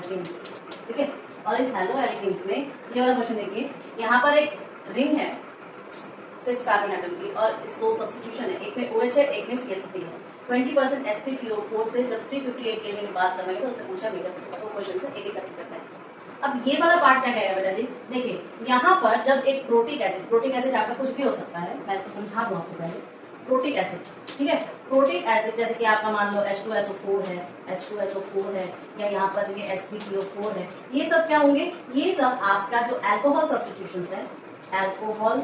Alkanes, ठीक है। और इस हेलो एल्केन्स में ये वाला क्वेश्चन देखिए, यहाँ पर एक रिंग है 6 कार्बन एटम की और 2 सब्स्टिट्यूशन है, एक में OH है, एक में CH3 है। 20% Sp2O4 से जब 358 केल्विन में पास करवाएंगे तो उसमें पूछा मेजर तो क्वेश्चन से एक एक करके करते हैं। अब ये वाला पार्ट क्या कहेगा बेटा जी, देखिए यहाँ पर जब एक प्रोटिक एसिड आपका कुछ भी हो सकता है, मैं इसको समझा दूँ आपको पहले। प्रोटिक एसिड, ठीक है, प्रोटिक एसिड जैसे कि आपका मान लो H2SO4 है, H2SO4 है, या यहाँ पर ये Sp2O4 है, ये सब क्या होंगे, ये सब आपका जो अल्कोहल सब्स्टिट्यूशंस है, अल्कोहल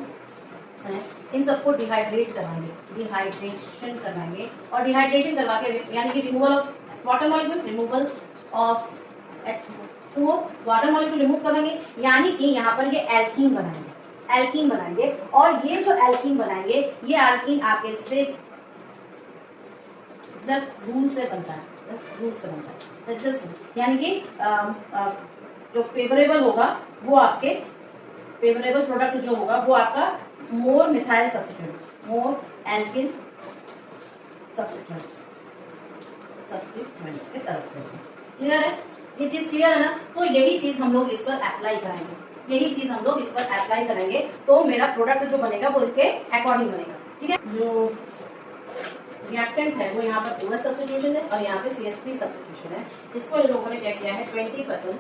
हैं, इन सबको डिहाइड्रेट कराएंगे, डिहाइड्रेशन करवाएंगे। और डिहाइड्रेशन करवा के यानी कि removal of water molecule, removal of H2O, water molecule remove करेंगे, यानी कि यहाँ पर ये एल्कीन बनाएंगे। और ये जो एल्कीन बनाएंगे, ये एल्कीन आपके से रूल से बनता है, यानी कि जो फेवरेबल होगा वो आपके फेवरेबल प्रोडक्ट जो होगा वो आपका मोर मिथाइल सब्स्टिट्यूट, मोर एल्किल सब्स्टिट्यूट्स की तरफ से। क्लियर है, ये चीज क्लियर है ना। तो यही चीज हम लोग इस पर अप्लाई करेंगे, तो मेरा प्रोडक्ट जो बनेगा वो इसके अकॉर्डिंग बनेगा, ठीक है। जो रिएक्टेंट है वो यहाँ पर OH सब्स्टिट्यूशन है और यहाँ पे CH3 सब्स्टिट्यूशन है। इसको इन लोगों ने क्या किया है 20%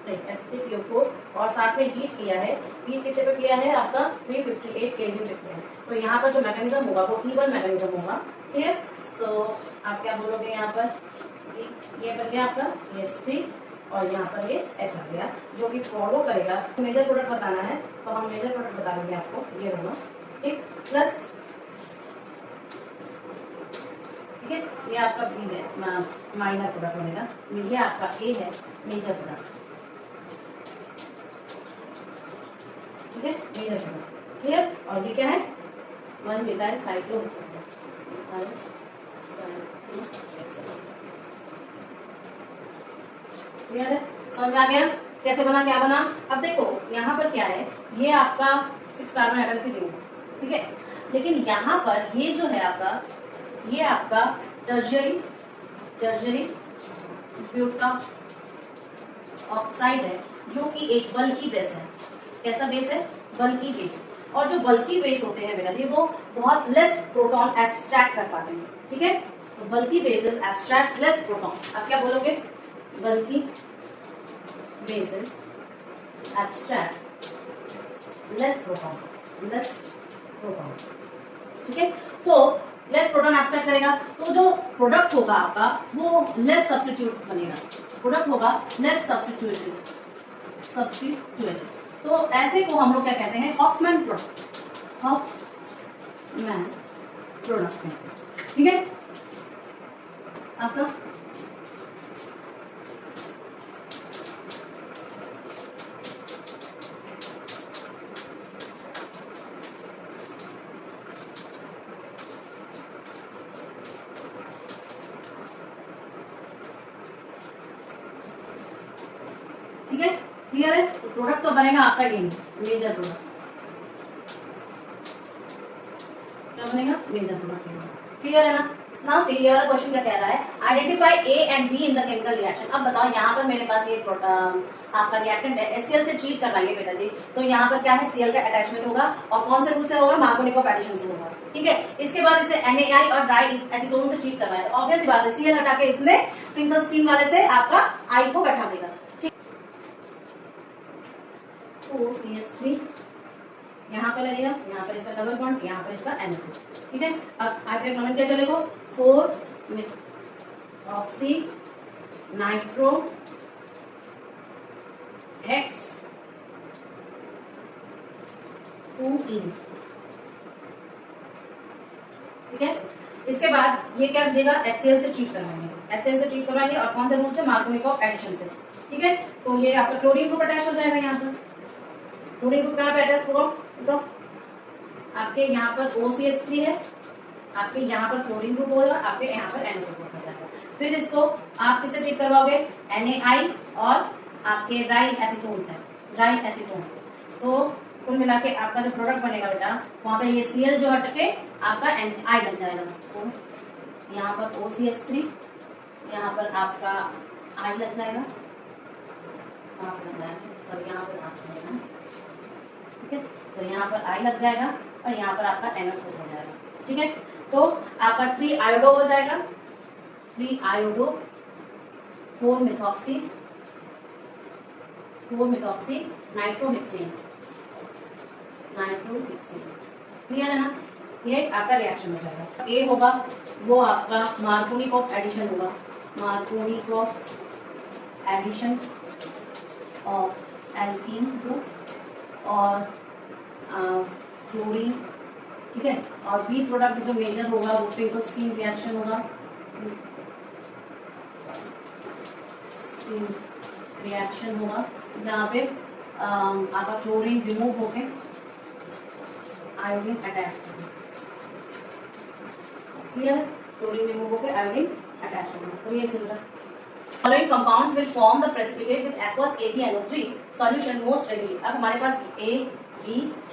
H3PO4 और साथ में हीट किया है, हीट कितने पे किया है आपका 358 केल्विन पे किया है। तो यहाँ पर जो मैकेनिज्म होगा वो E1 मैकेनिज्म होगा, ठीक है। सो आप क्या बोलोगे, यहाँ पर ये बन गया आपका CH3 और यहाँ पर ये H आ गया, जो कि फॉलो करेगा। मेजर प्रोडक्ट बताना है तो हम मेजर प्रोडक्ट बता देंगे आपको, ये होगा, ठीक, प्लस, ठीक है, ये आपका B है, माइनर प्रोडक्ट बनेगा, ये आपका A है, मेजर प्रोडक्ट, ठीक है, मेजर प्रोडक्ट, क्लियर। और ये क्या है 1 मिथाइल साइक्लोहेक्सेन, क्लियर है, समझ में आ गया कैसे बना, क्या बना। अब देखो यहाँ पर क्या है, ये आपका 6 कार्बन एटम की रिंग, ठीक है, लेकिन यहाँ पर ये जो है आपका, ये आपका टर्शियरी ब्यूटा ऑक्साइड है, जो कि एक बल्की बेस है। कैसा बेस है, बल्की बेस। और जो बल्की बेस होते हैं बेटा जी वो बहुत लेस प्रोटॉन एब्स्ट्रैक्ट कर पाते हैं, ठीक है। तो बल्की बेसेस एब्स्ट्रैक्ट लेस प्रोटॉन, आप क्या बोलोगे, बल्की बेसेस एब्स्ट्रैक्ट लेस प्रोटॉन, ठीक है। तो लेस प्रोटॉन एब्स्ट्रैक्ट करेगा तो जो प्रोडक्ट होगा आपका वो लेस सब्स्टिट्यूट बनेगा, प्रोडक्ट होगा लेस सब्स्टिट्यूटेड। तो ऐसे को हम लोग क्या कहते हैं, हॉफमैन प्रोडक्ट, ठीक है आपका। ठीक है, क्लियर है। तो प्रोडक्ट तो बनेगा आपका ये मेजर प्रोडक्ट, क्या बनेगा, मेजर प्रोडक्ट, क्लियर है ना। नाउ सी ये वाला क्वेश्चन क्या कह रहा है, identify A and B in the chemical reaction. अब बताओ यहाँ पर मेरे पास ये आपका रिएक्टेंट है, HCl से ट्रीट करवाएंगे बेटा जी, तो यहाँ पर क्या है Cl का अटैचमेंट होगा और कौन से रूट से होगा, मार्कोनिक एडिशन से होगा, ठीक है। इसके बाद इसे NaI और ड्राई एसीटोन से ट्रीट करवाएंगे, तो ऑब्वियस बात है Cl हटा के इसमें ट्विंकल स्टीम वाले से आपका I को बैठा देगा, ठीक। तो CH3 यहाँ पे लगेगा, यहाँ पर इसका डबल बॉन्ड, यहाँ पर इसका NO2, ठीक है। अब आपके नोमेनक्लेचर लिखो 4 ऑक्सी नाइट्रो हेक्स 2E, ठीक है। इसके बाद ये क्या देगा, HCl से ट्रीट करवाएंगे, और कौन से रूट से, मार्कोनिक एडिशन से, ठीक है। तो ये आपका क्लोरीन ग्रुप अटैच हो जाएगा, यहाँ पर क्लोरीन ग्रुप कहाँ पे अटैच होगा, तो आपके यहाँ पर OCH3 है, आपके यहाँ पर क्लोरीन ग्रुप होगा, आपके यहाँ पर NO2 ग्रुप हो जाएगा। फिर इसको आप किससे ट्रीट करवाओगे, NaI और आपके ड्राई एसीटोन। तो कुल मिला के आपका जो प्रोडक्ट बनेगा बेटा, वहाँ पे ये Cl जो हट के आपका I बन जाएगा। तो यहाँ पर OCH3 यहाँ पर आपका आई लग जाएगा, आप लग जाएगा, सॉरी यहाँ पर आप लगेगा, ठीक है। तो यहाँ पर आई लग जाएगा और यहाँ पर आपका NH हो जाएगा, ठीक है। तो आपका 3 आयोडो हो जाएगा, 3 आयोडो 4 मिथॉक्सी नाइट्रोमिक्सिन, क्लियर है ना। ये आपका रिएक्शन हो जाएगा। ए होगा वो आपका मार्कोनिकॉफ एडिशन होगा, Markovnikov addition of alkene group और क्लोरीन, ठीक है। और बी प्रोडक्ट जो मेजर होगा वो फिंकलस्टीन रिएक्शन होगा, रिएक्शन होगा जहाँ पे आपका क्लोरीन रिमूव होके आयोडीन अटैच, क्लियर है। क्लोरीन रिमूव होके आयोडीन अटैच होगा। तो ये simple following compounds will form the precipitate with aqueous AgNO3 solution most readily। अब हमारे पास A B C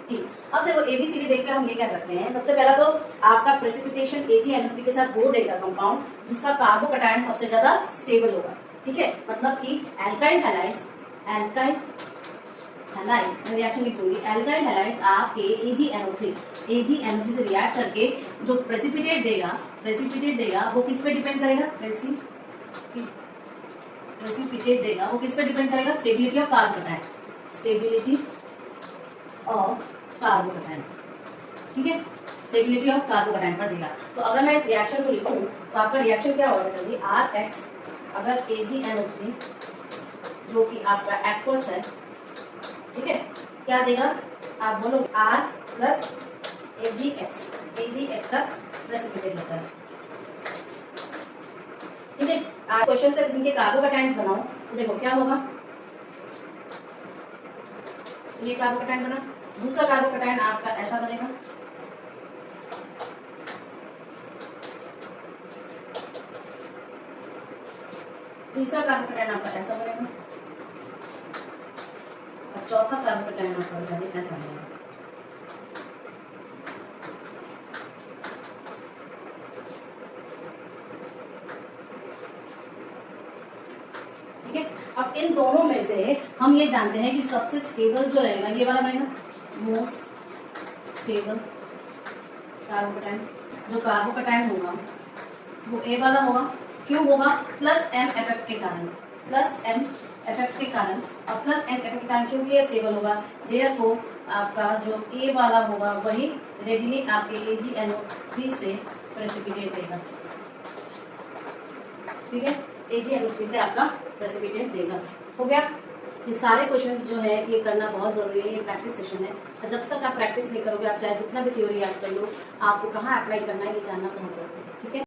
D। अब देखो A B C D देखकर हम ये कह सकते हैं, सबसे पहला तो आपका प्रेसिपिटेशन AgNO3 के साथ वो देगा कंपाउंड जिसका कार्बोकैटायन सबसे ज्यादा स्टेबल होगा, ठीक है। मतलब कि एल्काइल हैलाइड्स रिएक्शन लिख दूंगी, एल्काइल हैलाइड्स आपके AgNO3 से रिएक्ट करके जो प्रेसिपिटेट देगा वो किस पे डिपेंड करेगा, प्रेसिपिटेट देगा वो किस पे डिपेंड करेगा, स्टेबिलिटी ऑफ कार्बोकैटायन, ठीक है। स्टेबिलिटी ऑफ कार्बोकैटायन पर देगा। तो अगर मैं इस रिएक्शन को लिखूं तो आपका रिएक्शन क्या होगा जल्दी, RH अगर AgNO3 जो कि आपका एक्वस है, ठीक है, क्या देगा आप बोलो R प्लस AgX का प्रेसिपिटेट होता है, ठीक है। क्वेश्चन से जिनके कार्बोकैटायन बनाओ तो देखो क्या होगा, ये कार्बोकैटायन बना, दूसरा कार्बोकैटायन आपका ऐसा बनेगा, तीसरा कार्बोकैटायन आपका ऐसा बनेगा और चौथा कार्बोकैटायन आपका ऐसा बनेगा। ठीक है। अब इन दोनों में से हम ये जानते हैं कि सबसे स्टेबल जो रहेगा ये वाला बनेगा, मोस्ट स्टेबल कार्बोकैटायन। जो कार्बोकैटायन होगा वो ए वाला होगा, क्यों होगा, प्लस एम इफेक्ट के कारण, और प्लस एम इफेक्ट के कारण क्योंकि ये स्टेबल होगा, देयरफॉर आपका जो ए वाला होगा वही रेडीली आपके AgNO3 से प्रेसिपिटेट देगा, ठीक है। AgNO3 से आपका प्रेसिपिटेट देगा। हो गया। ये सारे क्वेश्चंस जो है ये करना बहुत जरूरी है, ये प्रैक्टिस सेशन है। और जब तक आप प्रैक्टिस नहीं करोगे, आप चाहे जितना भी थ्योरी याद कर लो, आपको कहाँ अप्लाई करना है ये जानना बहुत जरूरी है, ठीक है।